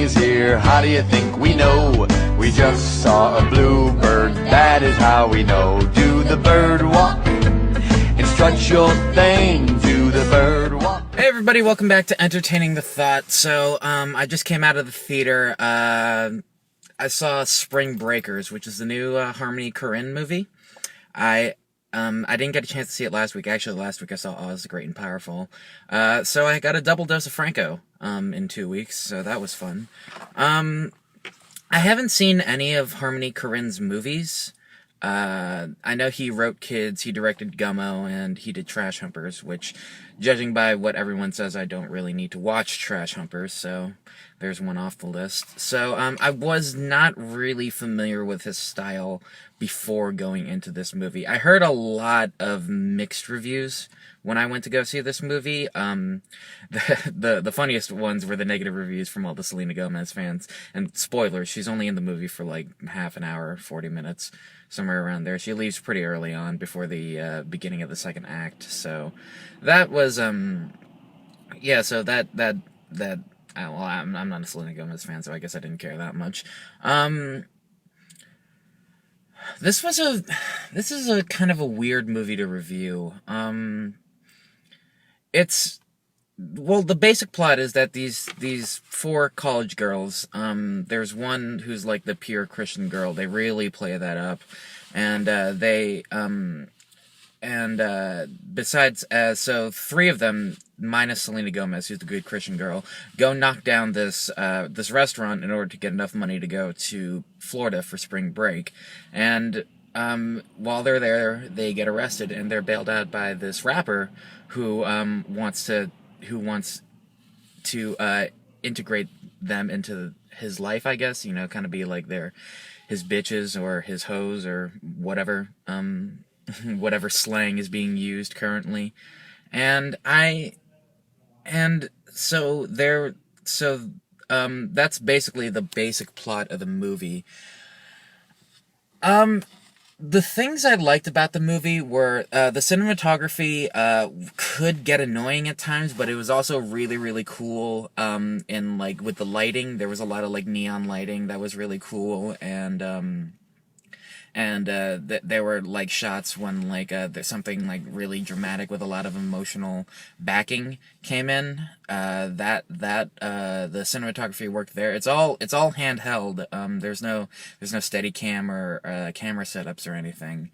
is here. How do you think we know? We just saw a bluebird, that is how we know. Do the bird walk and strut your thing. Do the bird walk. Hey everybody, welcome back to Entertaining the Thought. So, I just came out of the theater. I saw Spring Breakers, which is the new Harmony Korine movie. I didn't get a chance to see it last week. Actually, last week I saw Oz the Great and Powerful. So I got a double dose of Franco in 2 weeks, so that was fun. I haven't seen any of Harmony Korine's movies. I know he wrote Kids, he directed Gummo, and he did Trash Humpers, which, judging by what everyone says, I don't really need to watch Trash Humpers, so there's one off the list. So, I was not really familiar with his style before going into this movie. I heard a lot of mixed reviews when I went to go see this movie. The funniest ones were the negative reviews from all the Selena Gomez fans. And spoilers, she's only in the movie for like half an hour, 40 minutes, somewhere around there. She leaves pretty early on, before the beginning of the second act. So that was yeah. So that well, I'm not a Selena Gomez fan, so I guess I didn't care that much. This is a kind of a weird movie to review. Well, the basic plot is that these four college girls, there's one who's like the pure Christian girl. They really play that up. And, besides, so three of them, minus Selena Gomez, who's the good Christian girl, go knock down this restaurant in order to get enough money to go to Florida for spring break. And, while they're there, they get arrested, and they're bailed out by this rapper who wants to integrate them into his life, I guess, kind of be like his bitches or his hoes or whatever, whatever slang is being used currently. And that's basically the basic plot of the movie. The things I liked about the movie were, the cinematography, could get annoying at times, but it was also really, really cool, with the lighting. There was a lot of, neon lighting that was really cool, and there were, shots when, there's something, really dramatic with a lot of emotional backing came in. The cinematography worked there. It's all handheld. There's no steady cam or, camera setups or anything.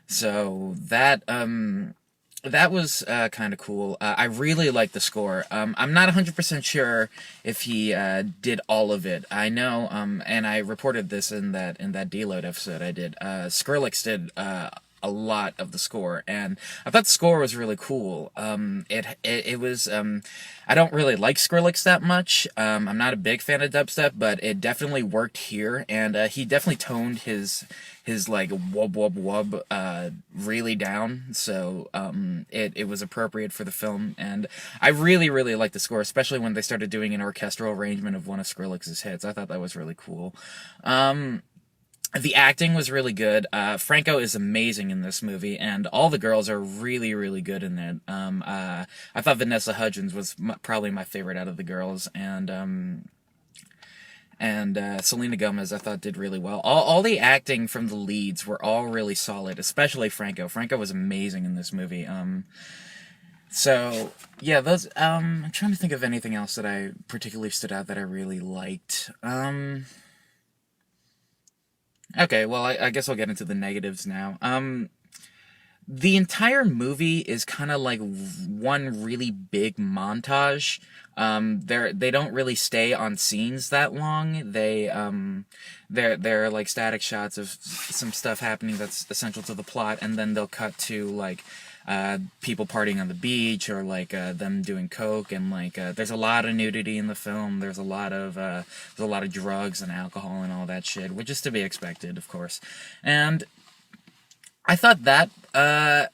So that was, kind of cool. I really liked the score. I'm not 100% sure if he, did all of it. I know, and I reported this in that Deload episode I did. Skrillex did, a lot of the score, and I thought the score was really cool. It was, I don't really like Skrillex that much. I'm not a big fan of dubstep, but it definitely worked here, and, he definitely toned his wub wub wub really down, so it was appropriate for the film, and I really, really liked the score, especially when they started doing an orchestral arrangement of one of Skrillex's hits. I thought that was really cool. The acting was really good. Franco is amazing in this movie, and all the girls are really, really good in it. I thought Vanessa Hudgens was probably my favorite out of the girls, and Selena Gomez I thought did really well. All the acting from the leads were all really solid, especially Franco. Franco was amazing in this movie. So yeah, those. I'm trying to think of anything else that I particularly stood out that I really liked. Okay, well, I guess I'll get into the negatives now. The entire movie is kind of like one really big montage. They don't really stay on scenes that long. They're like static shots of some stuff happening that's essential to the plot, and then they'll cut to people partying on the beach, or them doing coke, and there's a lot of nudity in the film. There's a lot of drugs and alcohol and all that shit, which is to be expected, of course. And I thought that I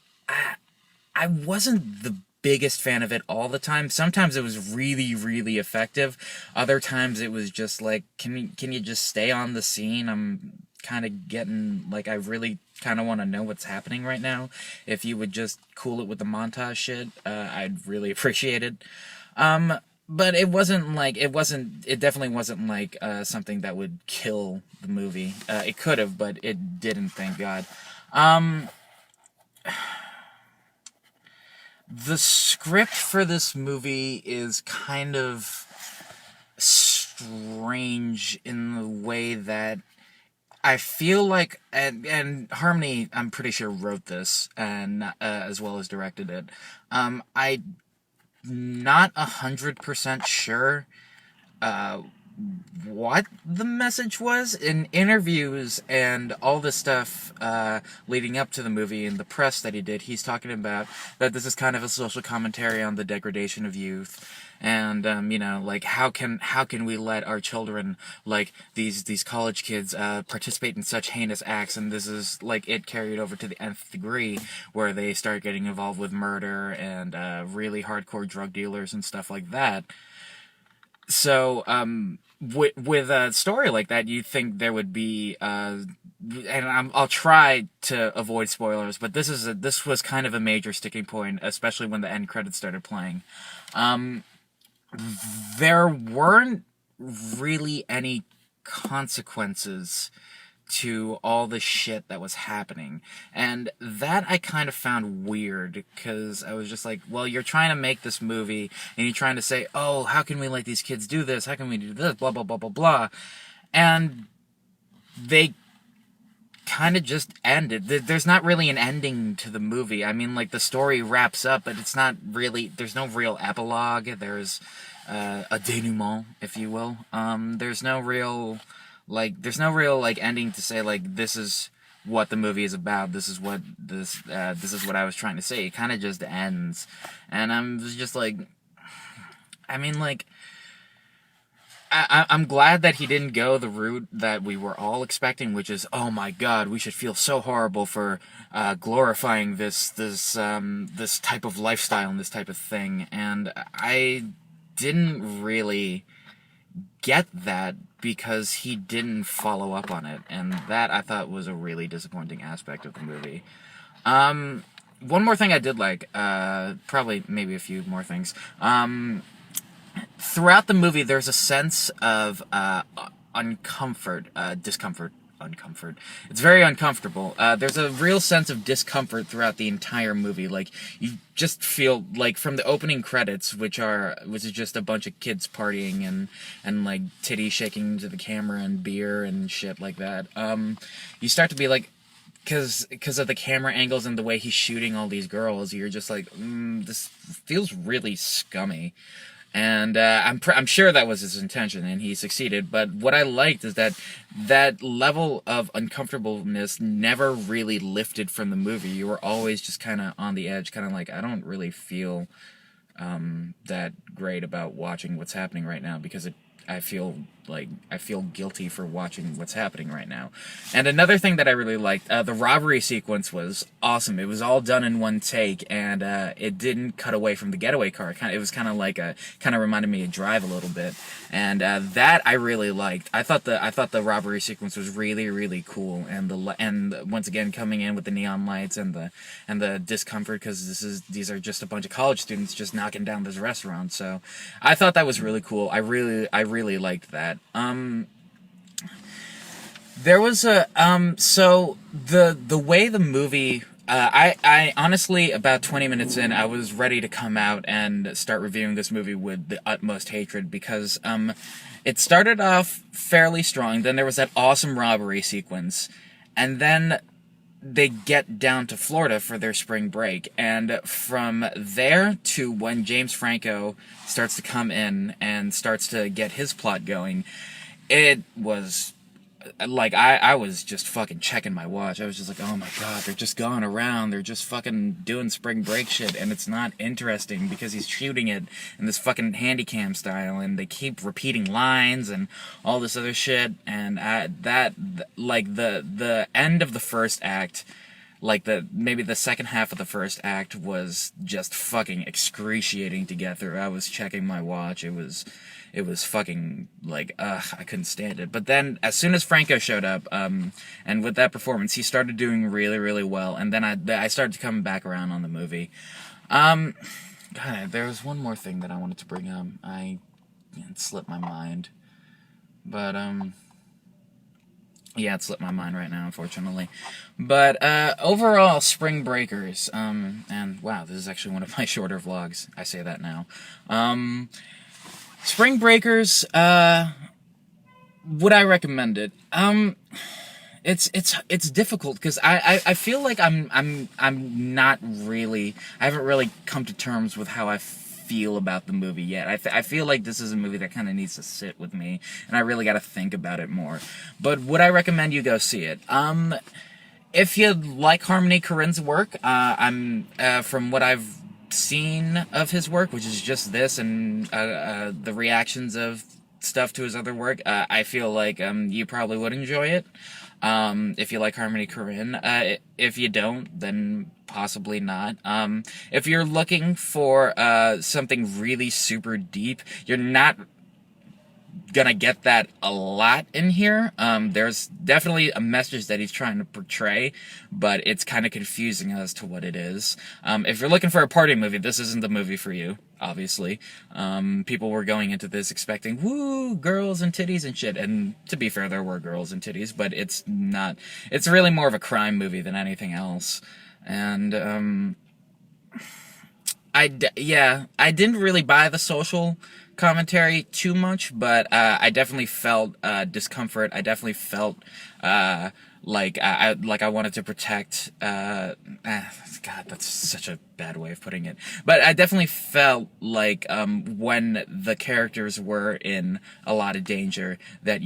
wasn't the biggest fan of it all the time. Sometimes it was really, really effective. Other times it was just can you just stay on the scene? I'm kind of getting, I really kind of want to know what's happening right now. If you would just cool it with the montage shit, I'd really appreciate it. but it definitely wasn't like something that would kill the movie. It could have, but it didn't, thank God. The script for this movie is kind of strange in the way that I feel like, and Harmony, I'm pretty sure, wrote this and as well as directed it. I'm not 100% sure what the message was in interviews and all the stuff leading up to the movie and the press that he did. He's talking about that this is kind of a social commentary on the degradation of youth, and like how can we let our children, like these college kids, participate in such heinous acts, and this is like it carried over to the nth degree where they start getting involved with murder and really hardcore drug dealers and stuff like that. So, with a story like that, you'd think there would be, and I'll try to avoid spoilers, but this was kind of a major sticking point, especially when the end credits started playing. There weren't really any consequences to all the shit that was happening. And that I kind of found weird, because I was just like, well, you're trying to make this movie, and you're trying to say, oh, how can we let these kids do this? How can we do this? Blah, blah, blah, blah, blah. And they kind of just ended. There's not really an ending to the movie. I mean, like, the story wraps up, but it's not really, there's no real epilogue. There's a denouement, if you will. There's no real ending to say, like, this is what the movie is about. This is what I was trying to say. It kind of just ends, and I'm just like, I mean, like, I'm glad that he didn't go the route that we were all expecting, which is, oh my God, we should feel so horrible for glorifying this type of lifestyle and this type of thing, and I didn't really get that, because he didn't follow up on it, and that I thought was a really disappointing aspect of the movie. One more thing I did like, probably maybe a few more things. Throughout the movie, there's a sense of discomfort. It's very uncomfortable. There's a real sense of discomfort throughout the entire movie. Like, you just feel like from the opening credits, which is just a bunch of kids partying and like titty shaking to the camera and beer and shit like that. You start to be like, because of the camera angles and the way he's shooting all these girls, you're just like, this feels really scummy. And I'm sure that was his intention, and he succeeded. But what I liked is that level of uncomfortableness never really lifted from the movie. You were always just kind of on the edge, kind of like, I don't really feel that great about watching what's happening right now, because I feel guilty for watching what's happening right now. And another thing that I really liked, the robbery sequence was awesome. It was all done in one take, and it didn't cut away from the getaway car. It was kind of reminded me of Drive a little bit, and that I really liked. I thought the robbery sequence was really, really cool, and once again coming in with the neon lights and the discomfort, because these are just a bunch of college students just knocking down this restaurant. So I thought that was really cool. I really liked that. There was a so the way the movie, I honestly, about 20 minutes in, I was ready to come out and start reviewing this movie with the utmost hatred, because it started off fairly strong. Then there was that awesome robbery sequence, and then they get down to Florida for their spring break, and from there to when James Franco starts to come in and starts to get his plot going, it was like, I was just fucking checking my watch. I was just like, oh my God, they're just going around, they're just fucking doing spring break shit, and it's not interesting because he's shooting it in this fucking handycam style, and they keep repeating lines and all this other shit, and the end of the first act, like maybe the second half of the first act, was just fucking excruciating to get through. I was checking my watch. It was fucking like, I couldn't stand it. But then as soon as Franco showed up, and with that performance, he started doing really, really well. And then I started to come back around on the movie. God, there was one more thing that I wanted to bring up. It slipped my mind. But, yeah, it slipped my mind right now, unfortunately. But, overall, Spring Breakers, and wow, this is actually one of my shorter vlogs. I say that now. Spring Breakers, would I recommend it? It's difficult because I feel like I'm not really, I haven't really come to terms with how I feel about the movie yet. I feel like this is a movie that kind of needs to sit with me, and I really got to think about it more. But would I recommend you go see it? If you like Harmony Korine's work, from what I've seen of his work, which is just this and the reactions of stuff to his other work, I feel like you probably would enjoy it. If you like Harmony Korine. If you don't, then possibly not. If you're looking for something really super deep, you're not gonna get that a lot in here. There's definitely a message that he's trying to portray, but it's kind of confusing as to what it is. If you're looking for a party movie, this isn't the movie for you, obviously. People were going into this expecting, woo, girls and titties and shit, and to be fair, there were girls and titties, but it's not, it's really more of a crime movie than anything else. And, I didn't really buy the social commentary too much, but I definitely felt discomfort. I definitely felt like I wanted to protect. God, that's such a bad way of putting it. But I definitely felt like when the characters were in a lot of danger, that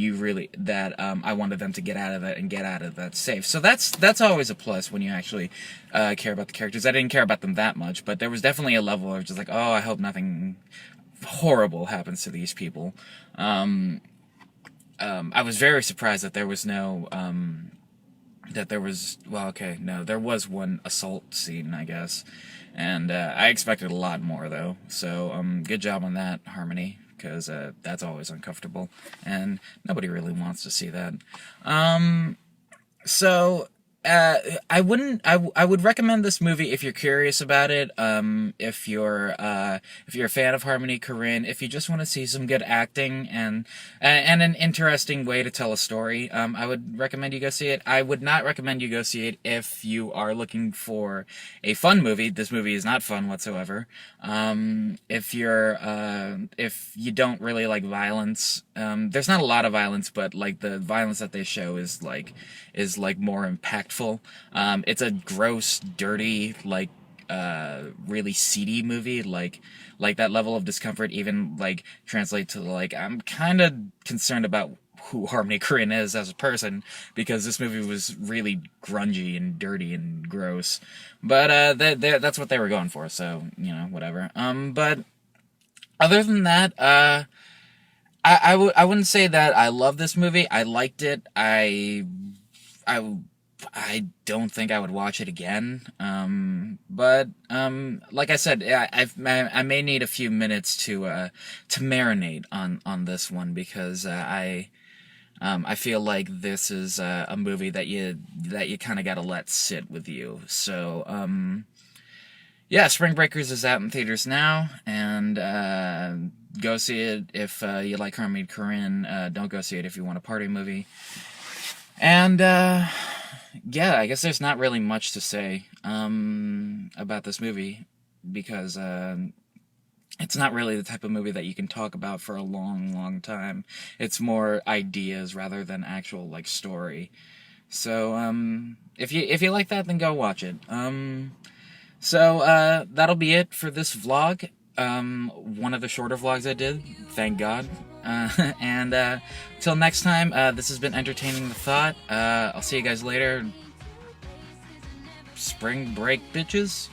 I wanted them to get out of it and get out of that safe. So that's always a plus when you actually care about the characters. I didn't care about them that much, but there was definitely a level of just like, oh, I hope nothing horrible happens to these people. I was very surprised that there was no, there was one assault scene, I guess, and I expected a lot more, though, so good job on that, Harmony, because that's always uncomfortable, and nobody really wants to see that. I would recommend this movie if you're curious about it. If you're a fan of Harmony Korine, if you just want to see some good acting and an interesting way to tell a story, I would recommend you go see it. I would not recommend you go see it if you are looking for a fun movie. This movie is not fun whatsoever. If you don't really like violence, there's not a lot of violence, but like the violence that they show is more impactful. It's a gross, dirty, like really seedy movie. Like that level of discomfort even like translate to like, I'm kind of concerned about who Harmony Korine is as a person, because this movie was really grungy and dirty and gross. But that's what they were going for, so whatever. But other than that, I wouldn't say that I love this movie. I liked it. I don't think I would watch it again. But like I said, I may need a few minutes to marinate on this one, because I feel like this is a movie that you kind of gotta let sit with you. So yeah, Spring Breakers is out in theaters now, and go see it if you like Harmony Korine. Don't go see it if you want a party movie. And yeah, I guess there's not really much to say about this movie, because it's not really the type of movie that you can talk about for a long time. It's more ideas rather than actual like story. So if you like that, then go watch it. So that'll be it for this vlog. One of the shorter vlogs I did, thank God. And till next time, this has been Entertaining the Thought. I'll see you guys later. Spring break, bitches.